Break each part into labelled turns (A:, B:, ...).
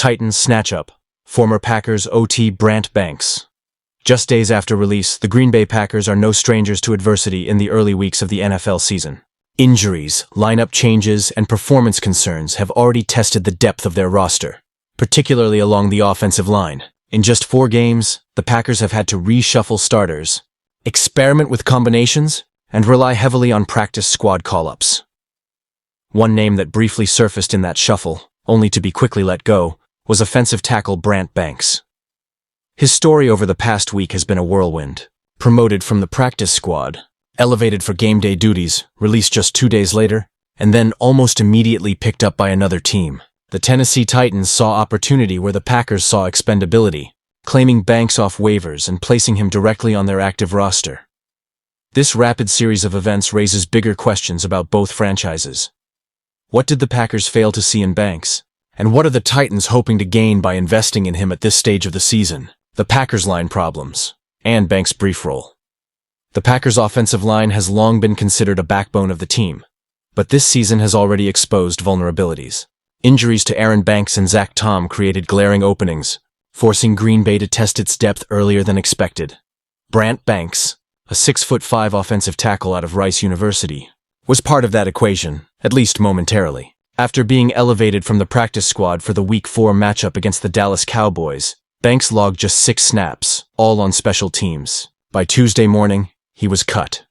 A: Titans snatch-up, former Packers OT Brant Banks. Just days after release, the Green Bay Packers are no strangers to adversity in the early weeks of the NFL season. Injuries, lineup changes, and performance concerns have already tested the depth of their roster, particularly along the offensive line. In just 4 games, the Packers have had to reshuffle starters, experiment with combinations, and rely heavily on practice squad call-ups. One name that briefly surfaced in that shuffle, only to be quickly let go, was offensive tackle Brant Banks. His story over the past week has been a whirlwind. Promoted from the practice squad, elevated for game day duties, released just 2 days later, and then almost immediately picked up by another team. The Tennessee Titans saw opportunity where the Packers saw expendability, claiming Banks off waivers and placing him directly on their active roster. This rapid series of events raises bigger questions about both franchises. What did the Packers fail to see in Banks? And what are the Titans hoping to gain by investing in him at this stage of the season? The Packers' line problems, and Banks' brief role. The Packers' offensive line has long been considered a backbone of the team, but this season has already exposed vulnerabilities. Injuries to Aaron Banks and Zach Tom created glaring openings, forcing Green Bay to test its depth earlier than expected. Brant Banks, a 6'5" offensive tackle out of Rice University, was part of that equation, at least momentarily. After being elevated from the practice squad for the Week 4 matchup against the Dallas Cowboys, Banks logged just 6 snaps, all on special teams. By Tuesday morning, he was cut.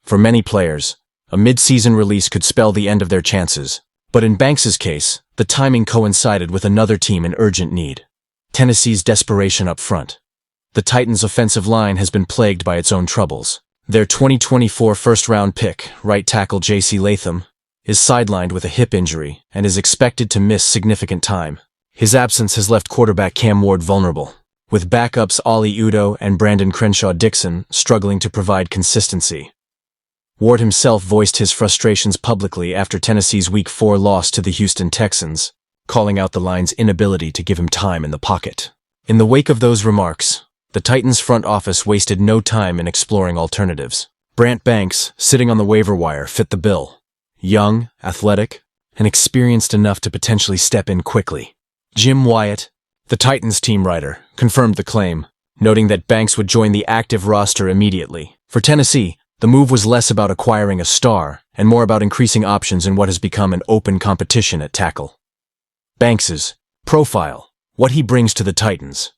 A: For many players, a mid-season release could spell the end of their chances. But in Banks's case, the timing coincided with another team in urgent need. Tennessee's desperation up front. The Titans' offensive line has been plagued by its own troubles. Their 2024 first-round pick, right tackle J.C. Latham, is sidelined with a hip injury and is expected to miss significant time. His absence has left quarterback Cam Ward vulnerable, with backups Ollie Udoh and Brandon Crenshaw-Dickson struggling to provide consistency. Ward himself voiced his frustrations publicly after Tennessee's Week 4 loss to the Houston Texans, calling out the line's inability to give him time in the pocket. In the wake of those remarks, the Titans' front office wasted no time in exploring alternatives. Brant Banks, sitting on the waiver wire, fit the bill. Young, athletic, and experienced enough to potentially step in quickly. Jim Wyatt, the Titans team writer, confirmed the claim, noting that Banks would join the active roster immediately. For Tennessee, the move was less about acquiring a star and more about increasing options in what has become an open competition at tackle. Banks's profile, what he brings to the Titans.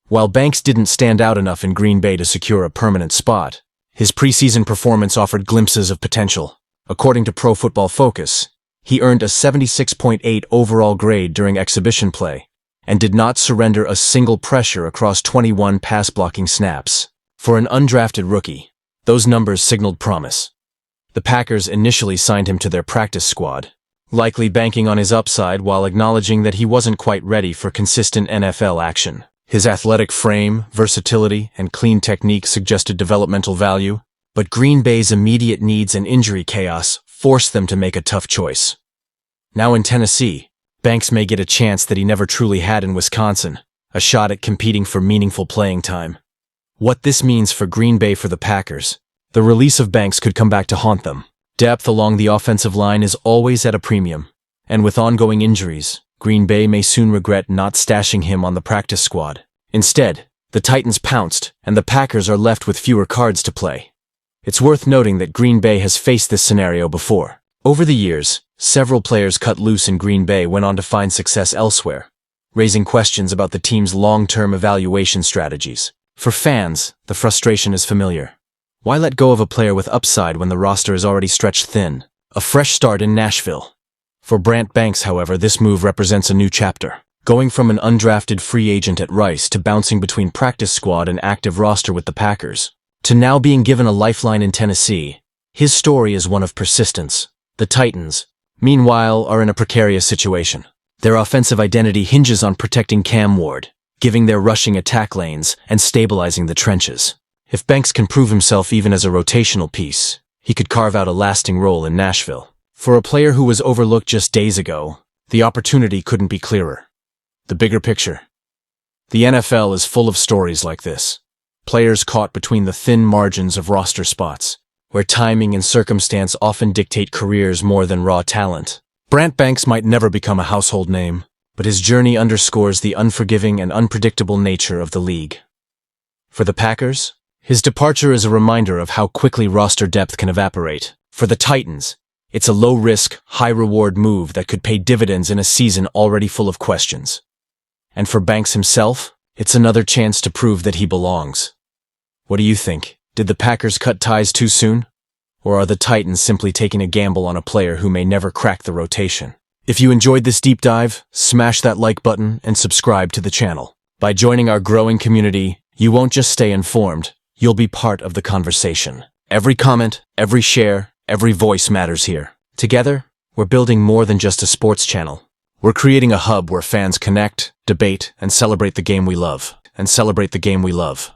A: While Banks didn't stand out enough in Green Bay to secure a permanent spot, his preseason performance offered glimpses of potential. According to Pro Football Focus, he earned a 76.8 overall grade during exhibition play and did not surrender a single pressure across 21 pass-blocking snaps. For an undrafted rookie, those numbers signaled promise. The Packers initially signed him to their practice squad, likely banking on his upside while acknowledging that he wasn't quite ready for consistent NFL action. His athletic frame, versatility, and clean technique suggested developmental value, but Green Bay's immediate needs and injury chaos forced them to make a tough choice. Now in Tennessee, Banks may get a chance that he never truly had in Wisconsin, a shot at competing for meaningful playing time. What this means for Green Bay for the Packers, the release of Banks could come back to haunt them. Depth along the offensive line is always at a premium, and with ongoing injuries, Green Bay may soon regret not stashing him on the practice squad. Instead, the Titans pounced, and the Packers are left with fewer cards to play. It's worth noting that Green Bay has faced this scenario before. Over the years, several players cut loose in Green Bay went on to find success elsewhere, raising questions about the team's long-term evaluation strategies. For fans, the frustration is familiar. Why let go of a player with upside when the roster is already stretched thin? A fresh start in Nashville. For Brant Banks, however, this move represents a new chapter. Going from an undrafted free agent at Rice to bouncing between practice squad and active roster with the Packers, to now being given a lifeline in Tennessee, his story is one of persistence. The Titans, meanwhile, are in a precarious situation. Their offensive identity hinges on protecting Cam Ward, giving their rushing attack lanes, and stabilizing the trenches. If Banks can prove himself even as a rotational piece, he could carve out a lasting role in Nashville. For a player who was overlooked just days ago, the opportunity couldn't be clearer. The bigger picture. The NFL is full of stories like this. Players caught between the thin margins of roster spots, where timing and circumstance often dictate careers more than raw talent. Brant Banks might never become a household name, but his journey underscores the unforgiving and unpredictable nature of the league. For the Packers, his departure is a reminder of how quickly roster depth can evaporate. For the Titans, it's a low-risk, high-reward move that could pay dividends in a season already full of questions. And for Banks himself, it's another chance to prove that he belongs. What do you think? Did the Packers cut ties too soon? Or are the Titans simply taking a gamble on a player who may never crack the rotation? If you enjoyed this deep dive, smash that like button and subscribe to the channel. By joining our growing community, you won't just stay informed, you'll be part of the conversation. Every comment, every share, every voice matters here. Together, we're building more than just a sports channel. We're creating a hub where fans connect, debate, and celebrate the game we love.